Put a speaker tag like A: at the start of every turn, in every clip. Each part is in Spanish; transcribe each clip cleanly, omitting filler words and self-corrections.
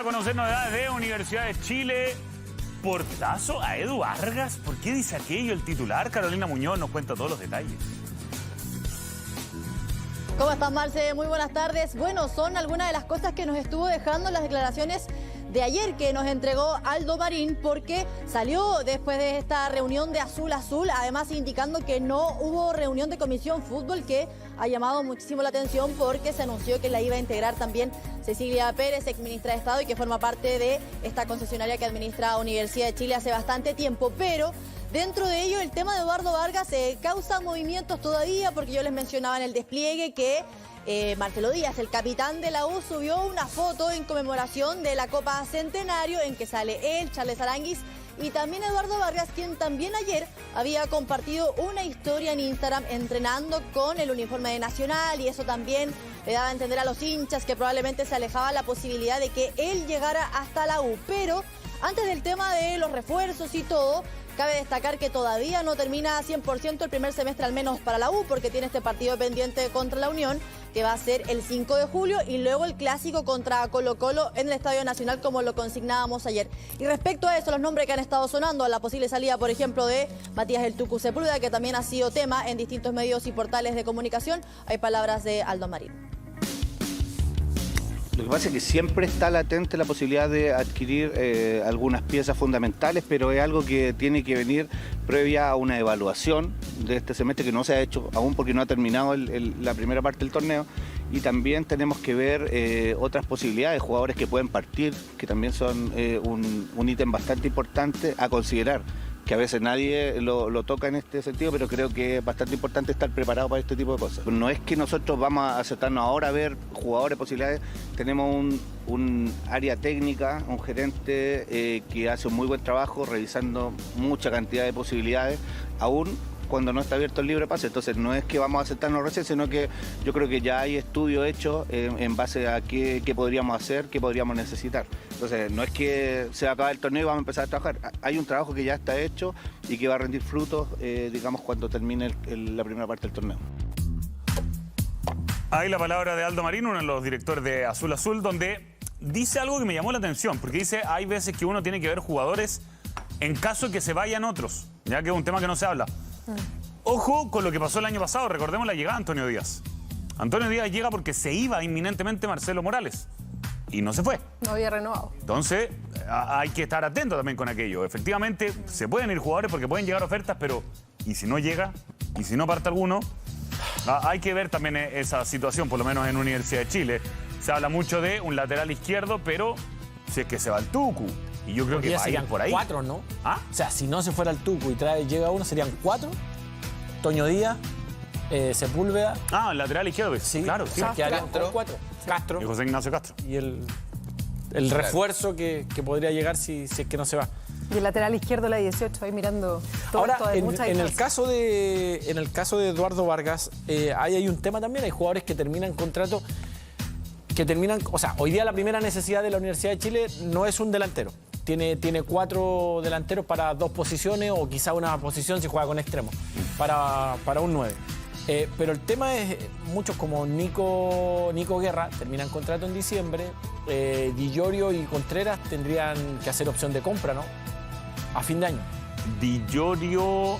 A: Conocer novedades de Universidad de Chile. Portazo a Edu Vargas. ¿Por qué dice aquello el titular? Carolina Muñoz nos cuenta todos los detalles.
B: ¿Cómo estás, Marce? Muy buenas tardes. Bueno, son algunas de las cosas que nos estuvo dejando las declaraciones de ayer que nos entregó Aldo Marín, porque salió después de esta reunión de Azul Azul, además indicando que no hubo reunión de Comisión Fútbol, que ha llamado muchísimo la atención porque se anunció que la iba a integrar también Cecilia Pérez, exministra de Estado, y que forma parte de esta concesionaria que administra Universidad de Chile hace bastante tiempo. Pero dentro de ello, el tema de Eduardo Vargas causa movimientos todavía, porque yo les mencionaba en el despliegue que Marcelo Díaz, el capitán de la U, subió una foto en conmemoración de la Copa Centenario en que sale él, Charles Aranguis, y también Eduardo Vargas, quien también ayer había compartido una historia en Instagram entrenando con el uniforme de Nacional, y eso también le daba a entender a los hinchas que probablemente se alejaba la posibilidad de que él llegara hasta la U. Pero antes del tema de los refuerzos y todo, cabe destacar que todavía no termina 100% el primer semestre, al menos para la U, porque tiene este partido pendiente contra la Unión, que va a ser el 5 de julio, y luego el clásico contra Colo-Colo en el Estadio Nacional, como lo consignábamos ayer. Y respecto a eso, los nombres que han estado sonando, a la posible salida, por ejemplo, de Matías El Tucu Sepúlveda, que también ha sido tema en distintos medios y portales de comunicación, hay palabras de Aldo Marín.
C: Lo que pasa es que siempre está latente la posibilidad de adquirir algunas piezas fundamentales, pero es algo que tiene que venir previa a una evaluación de este semestre que no se ha hecho aún porque no ha terminado la primera parte del torneo, y también tenemos que ver otras posibilidades, jugadores que pueden partir, que también son un ítem bastante importante a considerar, que a veces nadie lo toca en este sentido, pero creo que es bastante importante estar preparado para este tipo de cosas. No es que nosotros vamos a acertarnos ahora a ver jugadores, posibilidades. Tenemos un área técnica, un gerente que hace un muy buen trabajo revisando mucha cantidad de posibilidades, aún cuando no está abierto el libre pase. Entonces no es que vamos a aceptarnos recién, sino que yo creo que ya hay estudios hechos en base a qué podríamos hacer, qué podríamos necesitar. Entonces no es que se va a acabar el torneo y vamos a empezar a trabajar. Hay un trabajo que ya está hecho y que va a rendir frutos, digamos, cuando termine la primera parte del torneo.
A: Ahí la palabra de Aldo Marín, uno de los directores de Azul Azul, donde dice algo que me llamó la atención, porque dice, hay veces que uno tiene que ver jugadores en caso de que se vayan otros, ya que es un tema que no se habla. Ojo con lo que pasó el año pasado, recordemos la llegada de Antonio Díaz. Antonio Díaz llega porque se iba inminentemente Marcelo Morales y no se fue.
D: No había renovado.
A: Entonces hay que estar atento también con aquello. Efectivamente se pueden ir jugadores porque pueden llegar ofertas, pero ¿y si no llega? ¿Y si no parte alguno? Hay que ver también esa situación, por lo menos en Universidad de Chile. Se habla mucho de un lateral izquierdo, pero si es que se va el Tucu. Y yo creo que
E: serían
A: por ahí
E: 4, ¿no?
A: ¿Ah?
E: O sea, si no se fuera el Tucu y llega uno, serían 4. Toño Díaz, Sepúlveda.
A: El lateral izquierdo, sí, claro. Sí.
E: Quedarían con 4. Castro.
A: Y José Ignacio Castro.
E: Y el refuerzo que podría llegar si es que no se va.
D: Y el lateral izquierdo, la 18, ahí mirando todo.
E: Ahora,
D: esto de
E: en el caso de Eduardo Vargas, ahí hay un tema también. Hay jugadores que terminan contrato, o sea, hoy día la primera necesidad de la Universidad de Chile no es un delantero. Tiene 4 delanteros para 2 posiciones, o quizá una posición si juega con extremo, para un 9. Pero el tema es, muchos como Nico Guerra terminan contrato en diciembre. Di Llorio y Contreras tendrían que hacer opción de compra, ¿no? A fin de año.
A: Di Llorio...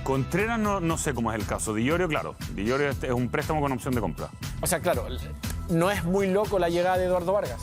A: Contreras no sé cómo es el caso. Di Llorio, claro. Di Llorio es un préstamo con opción de compra.
E: O sea, claro, no es muy loco la llegada de Eduardo Vargas.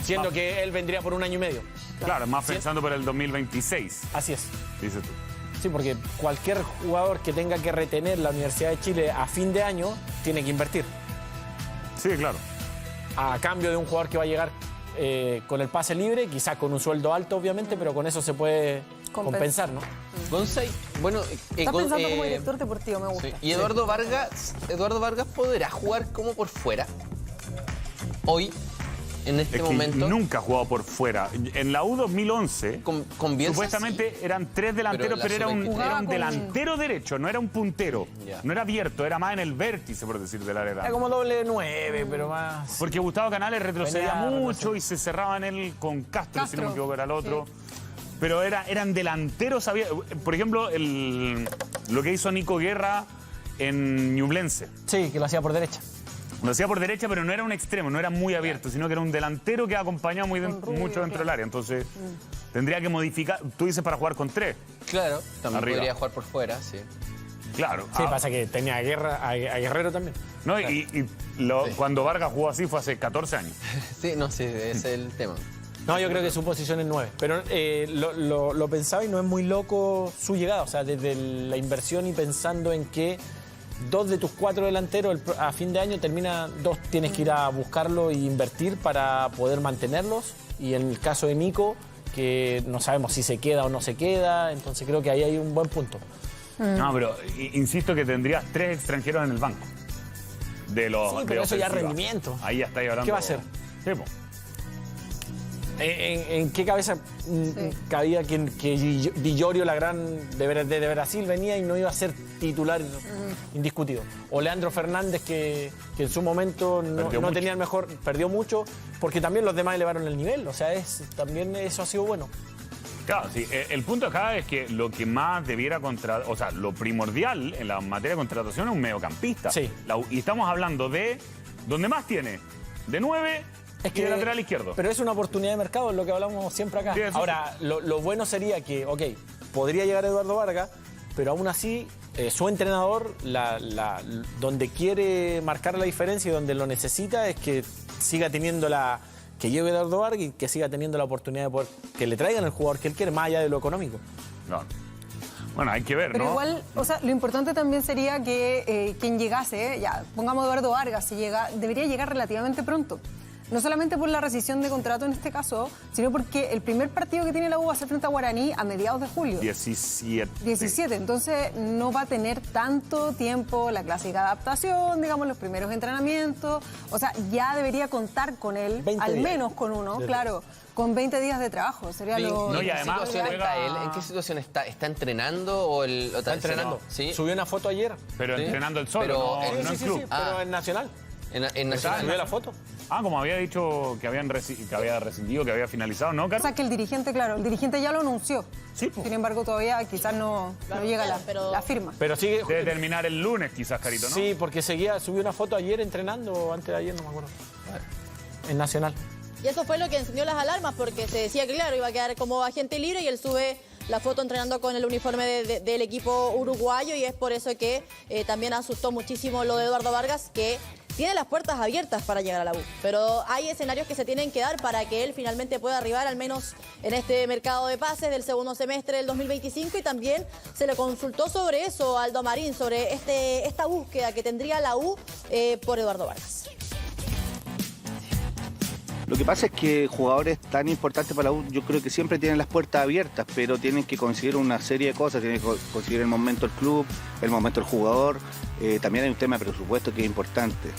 E: Siendo que él vendría por 1 año y medio.
A: Claro, más pensando por el 2026.
E: Así es.
A: Dices tú.
E: Sí, porque cualquier jugador que tenga que retener la Universidad de Chile a fin de año tiene que invertir.
A: Sí, claro.
E: A cambio de un jugador que va a llegar con el pase libre, quizás con un sueldo alto, obviamente, pero con eso se puede compensar, ¿no?
F: Gonzalo, bueno...
D: Estás pensando como director deportivo, me gusta.
F: Sí. ¿Y Eduardo Vargas podrá jugar como por fuera? Hoy, en este momento...
A: Nunca ha jugado por fuera. En la U 2011,
F: con Bielsa,
A: supuestamente eran 3 delanteros, pero era un delantero derecho, no era un puntero.
F: Ya.
A: No era abierto, era más en el vértice, por decir, de la área.
E: Era como doble 9, pero más...
A: Porque Gustavo Canales retrocedía mucho y se cerraba en él con Castro, si no me equivoco, era el otro. Sí. Pero eran delanteros, por ejemplo, lo que hizo Nico Guerra en Ñublense.
E: Sí, que lo hacía por derecha.
A: Lo hacía por derecha, pero no era un extremo, no era muy abierto, sino que era un delantero que acompañaba mucho dentro del área. Entonces, tendría que modificar. Tú dices para jugar con 3.
F: Claro, también
A: Arriba.
F: podría jugar por fuera, sí.
A: Claro.
E: Sí, pasa que tenía a Guerrero también.
A: No, cuando Vargas jugó así fue hace 14 años.
F: Sí, no, sí, ese es el tema.
E: No, yo creo que su posición es 9. Pero lo pensaba y no es muy loco su llegada. O sea, desde la inversión y pensando en que 2 de tus 4 delanteros a fin de año tienes que ir a buscarlo e invertir para poder mantenerlos. Y en el caso de Nico, que no sabemos si se queda o no se queda, entonces creo que ahí hay un buen punto.
A: No, pero insisto que tendrías 3 extranjeros en el banco. Sí,
E: pero eso ya es rendimiento.
A: Ahí ya estáis hablando.
E: ¿Qué va a hacer?
A: Sí, po.
E: ¿En qué cabeza cabía que Villorio, la gran de Brasil, venía y no iba a ser titular indiscutido? O Leandro Fernández, que en su momento no tenía el mejor, perdió mucho, porque también los demás elevaron el nivel. O sea, también eso ha sido bueno.
A: Claro, sí. El punto acá es que lo que más debiera o sea, lo primordial en la materia de contratación es un mediocampista.
E: Sí.
A: Y estamos hablando de donde más tiene, de 9 y de lateral izquierdo.
E: Pero es una oportunidad de mercado, es lo que hablamos siempre acá.
A: Sí,
E: ahora, lo bueno sería que, podría llegar Eduardo Vargas, pero aún así, su entrenador, donde quiere marcar la diferencia y donde lo necesita, es que siga teniendo que lleve Eduardo Vargas y que siga teniendo la oportunidad de poder que le traigan el jugador que él quiere, más allá de lo económico.
A: No. Bueno, hay que ver,
D: Pero
A: ¿no?
D: igual, o sea, lo importante también sería que quien llegase, ya, pongamos Eduardo Vargas, debería llegar relativamente pronto. No solamente por la rescisión de contrato en este caso, sino porque el primer partido que tiene la U va a ser frente a Guaraní a mediados de julio. 17. Entonces no va a tener tanto tiempo la clásica adaptación, digamos, los primeros entrenamientos. O sea, ya debería contar con él, al menos con uno, claro, con 20 días de trabajo. Sería lo...
A: No, y además
F: ¿Situación está él? ¿En qué situación está? ¿Está entrenando o el...?
E: Está entrenando.
F: ¿Sí?
E: Subió una foto ayer.
A: Pero
F: Sí.
A: entrenando el solo,
F: Pero-
A: no en club.
E: Sí, pero en Nacional.
F: En Nacional.
E: Subió la foto.
A: Como había dicho que había rescindido, que había finalizado, ¿no,
D: O
A: Carlos?
D: sea, que el dirigente ya lo anunció.
A: Sí, pues.
D: Sin embargo, todavía quizás no llega la firma.
E: Pero sigue.
A: Debe terminar el lunes, quizás, Carito, ¿no?
E: Sí, porque subió una foto ayer entrenando, o antes de ayer, no me acuerdo. En Nacional.
B: Y eso fue lo que encendió las alarmas, porque se decía que, claro, iba a quedar como agente libre y él sube la foto entrenando con el uniforme del equipo uruguayo, y es por eso que también asustó muchísimo lo de Eduardo Vargas, que tiene las puertas abiertas para llegar a la U. Pero hay escenarios que se tienen que dar para que él finalmente pueda arribar, al menos en este mercado de pases del segundo semestre del 2025, y también se le consultó sobre eso a Aldo Marín, sobre esta búsqueda que tendría la U por Eduardo Vargas.
C: Lo que pasa es que jugadores tan importantes para la U, yo creo que siempre tienen las puertas abiertas, pero tienen que conseguir una serie de cosas, tienen que conseguir el momento del club, el momento del jugador, también hay un tema de presupuesto que es importante.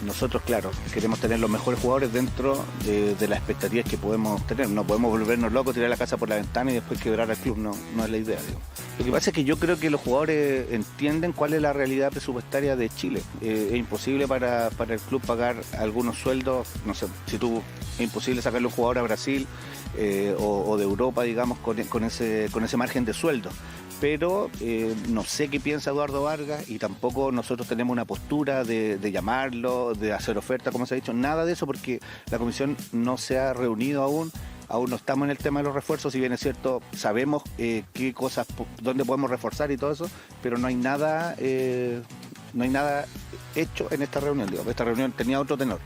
C: Nosotros, claro, queremos tener los mejores jugadores dentro de las expectativas que podemos tener. No podemos volvernos locos, tirar la casa por la ventana y después quebrar al club, no es la idea, digo. Lo que pasa es que yo creo que los jugadores entienden cuál es la realidad presupuestaria de Chile. Es imposible para el club pagar algunos sueldos, no sé, es imposible sacarle un jugador a Brasil o de Europa, digamos, con ese margen de sueldo. Pero no sé qué piensa Eduardo Vargas y tampoco nosotros tenemos una postura de llamarlo, de hacer oferta, como se ha dicho, nada de eso, porque la comisión no se ha reunido aún no estamos en el tema de los refuerzos, si bien es cierto, sabemos qué cosas, dónde podemos reforzar y todo eso, pero no hay nada hecho en esta reunión, digo, esta reunión tenía otro tenor.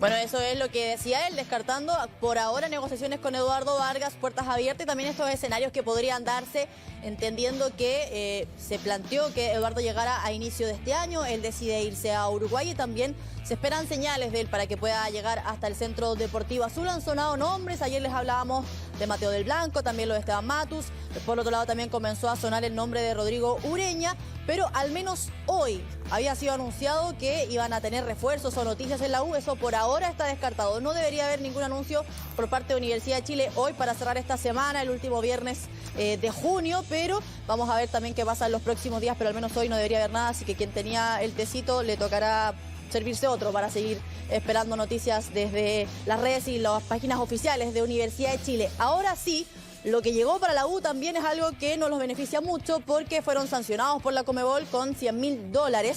B: Bueno, eso es lo que decía él, descartando por ahora negociaciones con Eduardo Vargas, puertas abiertas, y también estos escenarios que podrían darse, entendiendo que se planteó que Eduardo llegara a inicio de este año, él decide irse a Uruguay y también se esperan señales de él para que pueda llegar hasta el Centro Deportivo Azul. Han sonado nombres, ayer les hablábamos de Mateo del Blanco, también lo de Esteban Matus, por otro lado también comenzó a sonar el nombre de Rodrigo Ureña, pero al menos hoy había sido anunciado que iban a tener refuerzos o noticias en la U, eso por ahora está descartado. No debería haber ningún anuncio por parte de Universidad de Chile hoy para cerrar esta semana, el último viernes de junio, pero vamos a ver también qué pasa en los próximos días, pero al menos hoy no debería haber nada, así que quien tenía el tecito le tocará servirse otro para seguir esperando noticias desde las redes y las páginas oficiales de Universidad de Chile. Ahora sí, Lo que llegó para la U también es algo que no los beneficia mucho porque fueron sancionados por la Conmebol con $100.000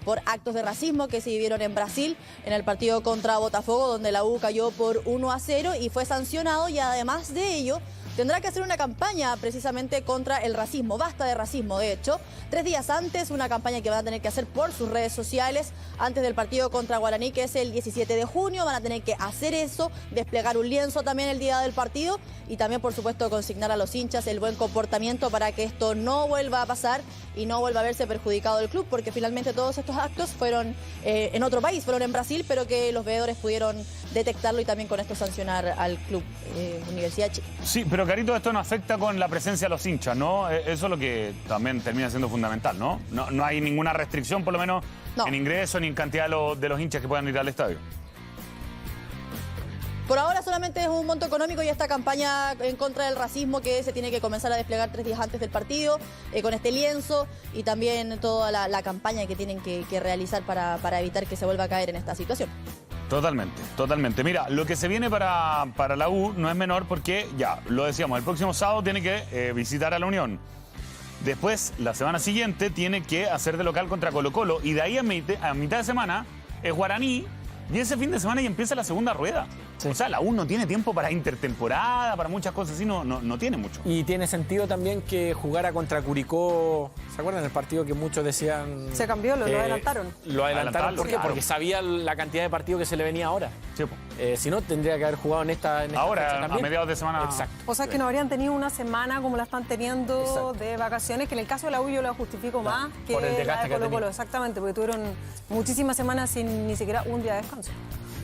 B: por actos de racismo que se vivieron en Brasil en el partido contra Botafogo, donde la U cayó por 1-0 y fue sancionado, y además de ello tendrá que hacer una campaña precisamente contra el racismo. Basta de racismo, de hecho. 3 días antes, una campaña que van a tener que hacer por sus redes sociales antes del partido contra Guaraní, que es el 17 de junio. Van a tener que hacer eso, desplegar un lienzo también el día del partido y también, por supuesto, consignar a los hinchas el buen comportamiento para que esto no vuelva a pasar y no vuelva a verse perjudicado el club, porque finalmente todos estos actos fueron en otro país, fueron en Brasil, pero que los veedores pudieron detectarlo y también con esto sancionar al club Universidad de Chile.
A: Sí, pero Carito, esto no afecta con la presencia de los hinchas, ¿no? Eso es lo que también termina siendo fundamental, ¿no? No hay ninguna restricción, por lo menos, en ingreso ni en cantidad de los hinchas que puedan ir al estadio.
B: Por ahora solamente es un monto económico y esta campaña en contra del racismo que se tiene que comenzar a desplegar 3 días antes del partido, con este lienzo y también toda la campaña que tienen que realizar para evitar que se vuelva a caer en esta situación.
A: Totalmente, totalmente. Mira, lo que se viene para la U no es menor porque, ya, lo decíamos, el próximo sábado tiene que visitar a la Unión. Después, la semana siguiente, tiene que hacer de local contra Colo-Colo. Y de ahí a mitad de semana es Guaraní. Y ese fin de semana ya empieza la segunda rueda. Sí. O sea, la U no tiene tiempo para intertemporada, para muchas cosas así, no tiene mucho.
E: Y tiene sentido también que jugara contra Curicó. ¿Se acuerdan del partido que muchos decían?
D: Se cambió, lo adelantaron.
E: Lo adelantaron, ¿por qué?
A: Claro.
E: Porque sabía la cantidad de partidos que se le venía ahora.
A: Sí,
E: si no, tendría que haber jugado en esta
A: ahora,
E: fecha también.
A: a mediados de semana.
E: Exacto.
D: O sea, que no habrían tenido una semana como la están teniendo.
E: Exacto.
D: De vacaciones, que en el caso de la U yo la justifico más que
E: por el
D: la
E: desgaste
D: de
E: que ha
D: Colo-Colo.
E: tenido.
D: Exactamente, porque tuvieron muchísimas semanas sin ni siquiera un día de descanso.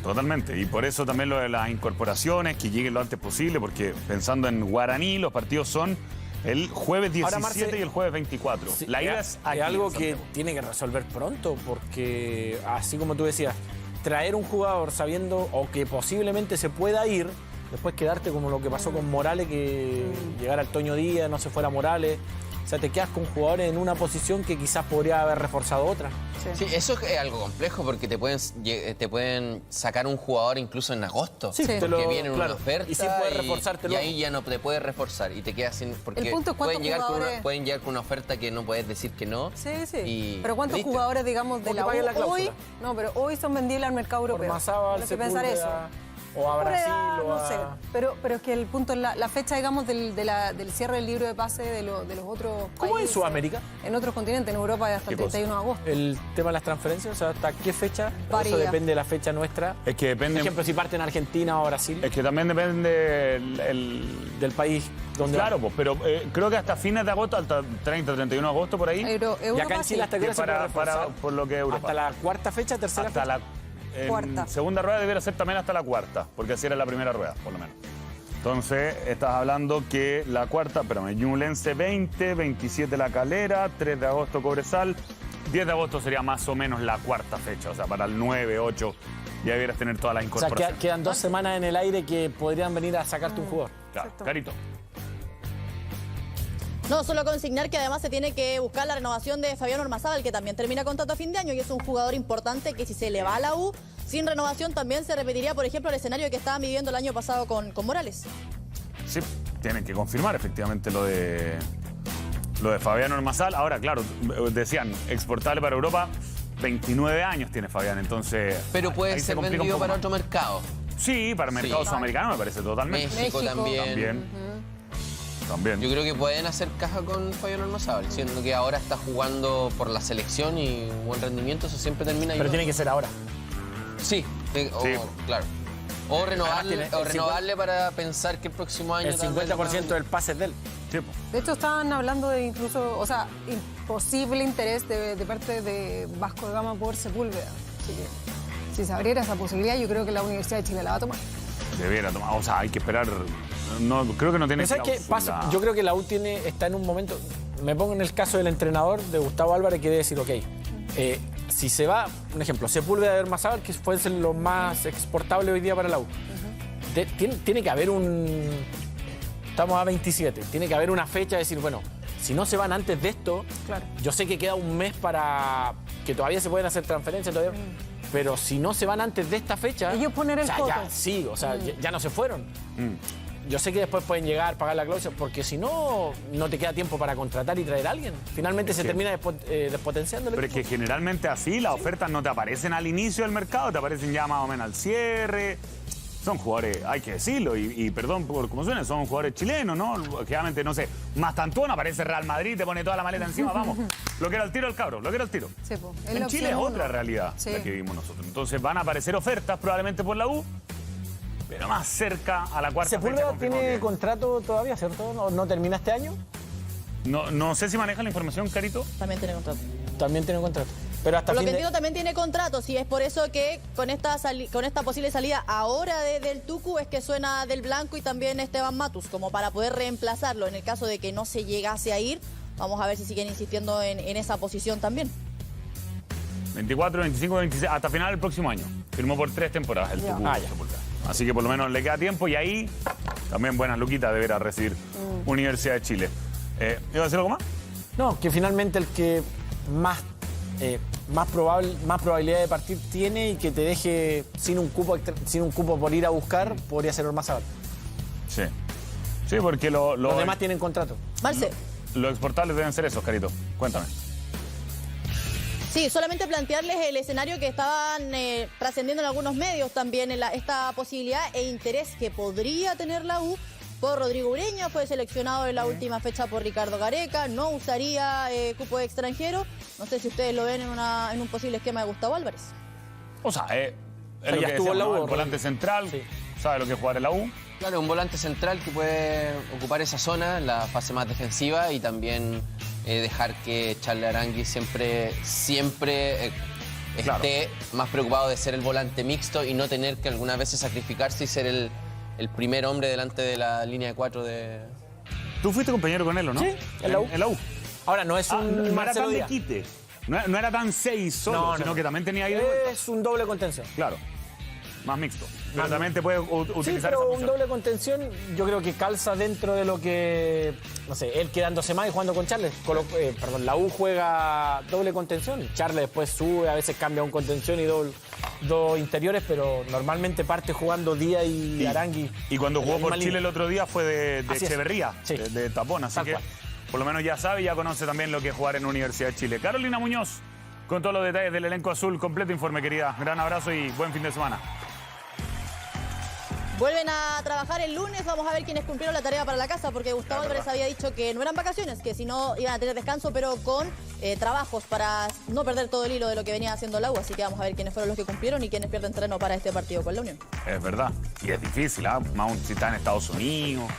A: Totalmente, y por eso también lo de las incorporaciones, que lleguen lo antes posible, porque pensando en Guaraní, los partidos son el jueves 17
E: Ahora, Marce,
A: y el jueves 24.
E: Sí,
A: la ida es aquí,
E: algo
A: en
E: que
A: Santiago.
E: tiene que resolver pronto, porque así como tú decías, traer un jugador sabiendo o que posiblemente se pueda ir, después quedarte como lo que pasó con Morales, que llegara el Toño Díaz, no se fuera Morales. O sea, te quedas con jugadores en una posición que quizás podría haber reforzado otra.
F: Sí, eso es algo complejo porque te pueden sacar un jugador incluso en agosto.
E: Sí,
F: porque viene una
E: claro.
F: oferta
E: Y sí puedes reforzarte
F: y
E: luego.
F: ahí ya no te puedes reforzar y te quedas sin... Porque
D: El punto es cuántos
F: pueden llegar con una oferta que no puedes decir que no.
D: Sí.
F: Y
D: Pero ¿cuántos
F: ¿viste?
D: jugadores, digamos, de
E: Porque
D: la U
E: paguen la cláusula.
D: hoy? No, pero hoy son vendibles al mercado europeo.
E: Ormazábal,
D: Hay que pensar eso.
E: Sepúlveda, o a
D: Por
E: Brasil,
D: edad,
E: o
D: no
E: a...
D: sé. Pero es que el punto es la fecha, digamos, del cierre del libro de pase de los otros países.
E: ¿Cómo es Sudamérica?
D: En otros continentes, en Europa es hasta el
A: ¿Qué cosa?
D: 31 de agosto.
E: El tema de las transferencias, o sea, ¿hasta qué fecha?
D: Varía.
E: Eso depende de la fecha nuestra.
A: Es que depende...
E: Por ejemplo, si parte en Argentina o Brasil,
A: Es que también depende
E: del país donde
A: Claro, pues, pero creo que hasta fines de agosto, hasta 30, 31 de agosto, por ahí.
E: Y
D: Europa
E: acá en Chile
D: sí.
E: hasta qué hora se puede reforzar.
A: por lo que es Europa.
E: Hasta la cuarta fecha, tercera
A: Hasta
E: fecha.
A: en
D: Cuarta.
A: segunda rueda debiera ser también hasta la cuarta, porque así era la primera rueda, por lo menos. Entonces, estás hablando que la cuarta, espérame, Ñublense 20, 27 La Calera, 3 de agosto Cobresal, 10 de agosto sería más o menos la cuarta fecha, o sea, para el 9, 8 ya debieras tener todas las
E: O sea,
A: incorporaciones.
E: quedan 2 semanas en el aire que podrían venir a sacarte un jugador.
A: Claro,
D: Exacto.
A: Carito.
B: No, solo consignar que además se tiene que buscar la renovación de Fabián Ormazábal, que también termina contrato a fin de año y es un jugador importante que si se le va a la U, sin renovación también se repetiría, por ejemplo, el escenario que estaban viviendo el año pasado con Morales.
A: Sí, tienen que confirmar efectivamente lo de Fabián Ormazábal. Ahora, claro, decían, exportable para Europa, 29 años tiene Fabián, entonces...
F: Pero puede
A: ahí se
F: ser
A: complica un
F: vendido
A: poco
F: para
A: más.
F: otro mercado.
A: Sí, para el mercado
F: Sí.
A: sudamericano me parece totalmente.
F: México también.
A: También.
F: Yo creo que pueden hacer caja con Fabián Ormazábal, siendo que ahora está jugando por la selección y buen rendimiento, eso siempre termina
E: Pero
F: ayudando.
E: tiene que ser ahora.
F: Sí, claro. O renovarle,
E: Además, tiene el 50
F: para pensar que el próximo año...
E: El
F: tal vez
E: 50% del pase es de él.
A: Sí, po.
D: De hecho, estaban hablando de incluso, o sea, imposible interés de parte de Vasco de Gama por Sepúlveda. Así que si se abriera esa posibilidad, yo creo que la Universidad de Chile la va a tomar.
A: Debiera tomar. O sea, hay que esperar. No, creo que no tiene
E: Pero ¿sabes qué
A: cláusula.
E: pasa? Yo creo que la U está en un momento... Me pongo en el caso del entrenador, de Gustavo Álvarez, que debe decir, ok, si se va, un ejemplo, Sepúlveda de Ormazábal, que puede ser lo más exportable hoy día para la U. Tiene que haber estamos a 27, tiene que haber una fecha de decir, bueno, si no se van antes de esto,
D: Claro.
E: yo sé que queda un mes para que todavía se pueden hacer transferencias, todavía, pero si no se van antes de esta fecha...
D: Ellos poner el
E: o sea,
D: coto.
E: ya, sí, o sea, ya no se fueron. yo sé que después pueden llegar, pagar la cláusula, porque si no, no te queda tiempo para contratar y traer a alguien. Finalmente se termina despotenciando el
A: Pero es
E: equipo.
A: que generalmente así las ofertas no te aparecen al inicio del mercado, te aparecen ya más o menos al cierre. Son jugadores, hay que decirlo, y perdón por cómo suena, son jugadores chilenos, ¿no? Generalmente, no sé, Mastantón, aparece Real Madrid, te pone toda la maleta encima, vamos. Lo que era el tiro el cabro, lo que era el tiro.
D: Sí, po, es
A: En
D: la
A: Chile es
D: opción
A: otra
D: uno.
A: realidad
D: Sí.
A: la que vivimos nosotros. Entonces van a aparecer ofertas probablemente por la U, pero más cerca a la cuarta fecha.
E: Sepúlveda
A: confirmado
E: tiene
A: que-
E: contrato todavía, ¿cierto? ¿No termina este año?
A: No sé si maneja la información, Carito.
B: También tiene contrato.
E: También tiene contrato. Pero hasta
B: Por lo
E: fin
B: que
E: de...
B: entiendo también tiene contrato, y es por eso que con esta posible salida ahora del Tucu es que suena Del Blanco y también Esteban Matus, como para poder reemplazarlo en el caso de que no se llegase a ir. Vamos a ver si siguen insistiendo en esa posición también.
A: 24, 25, 26, hasta final del próximo año. Firmó por 3 temporadas el Tucu
E: Ah, ya.
A: Sepúlveda. Así que por lo menos le queda tiempo y ahí también buenas luquitas deberá recibir Universidad de Chile. ¿Iba a decir algo más?
E: No, que finalmente el que más probabilidad de partir tiene y que te deje sin un cupo por ir a buscar, podría ser Ormazábal.
A: Sí. Sí, porque
E: Los demás tienen contrato.
B: Marce.
A: los exportables deben ser esos, Carito. Cuéntame.
B: Sí, solamente plantearles el escenario que estaban trascendiendo en algunos medios también, esta posibilidad e interés que podría tener la U por Rodrigo Ureña. Fue seleccionado en la última fecha por Ricardo Gareca, no usaría cupo de extranjero. No sé si ustedes lo ven en un posible esquema de Gustavo Álvarez.
A: O sea, es lo
E: ya
A: que
E: estuvo en la
A: decíamos,
E: U,
A: ¿no? El volante
E: Rodrigo.
A: central,
E: Sí.
A: sabe lo que es jugar en la U.
F: Claro, un volante central que puede ocupar esa zona, la fase más defensiva, y también dejar que Charles Arangui siempre
A: Claro.
F: esté más preocupado de ser el volante mixto y no tener que algunas veces sacrificarse y ser el primer hombre delante de la línea de 4 de...
A: Tú fuiste compañero con él, ¿o no?
E: Sí, en la U.
A: En la U.
E: Ahora, no es un
A: no era
E: Marcelo
A: tan de
E: Díaz.
A: quite. No era tan 6 solo,
E: No, no,
A: sino
E: no.
A: que también tenía ahí de vuelta.
E: Es un doble contención.
A: Claro. Más mixto. Pero también te puede
E: Sí,
A: utilizar esa
E: pero un
A: función.
E: doble contención yo creo que calza dentro de lo que, no sé, él quedándose más y jugando con Charles. La U juega doble contención. Charles después sube, a veces cambia un contención y dos interiores, pero normalmente parte jugando Díaz y Arangui.
A: Y cuando
E: en
A: jugó
E: la
A: por
E: misma
A: Chile
E: línea.
A: el otro día fue de
E: Así es.
A: Echeverría,
E: Sí.
A: de tapón. Así
E: Tal
A: que
E: cual.
A: por lo menos ya sabe y ya conoce también lo que es jugar en Universidad de Chile. Carolina Muñoz, con todos los detalles del elenco azul. Completo informe, querida. Gran abrazo y buen fin de semana.
B: Vuelven a trabajar el lunes, vamos a ver quiénes cumplieron la tarea para la casa, porque Gustavo
A: La verdad.
B: Álvarez había dicho que no eran vacaciones, que si no iban a tener descanso, pero con trabajos para no perder todo el hilo de lo que venía haciendo la U. Así que vamos a ver quiénes fueron los que cumplieron y quiénes pierden terreno para este partido con la Unión.
A: Es verdad. Y es difícil, ¿ah? Más aún si está en Estados Unidos,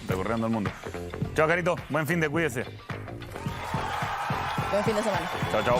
A: recorriendo el mundo. Chao, Carito. Buen fin de cuídese.
B: Buen fin de semana.
A: Chao, chao.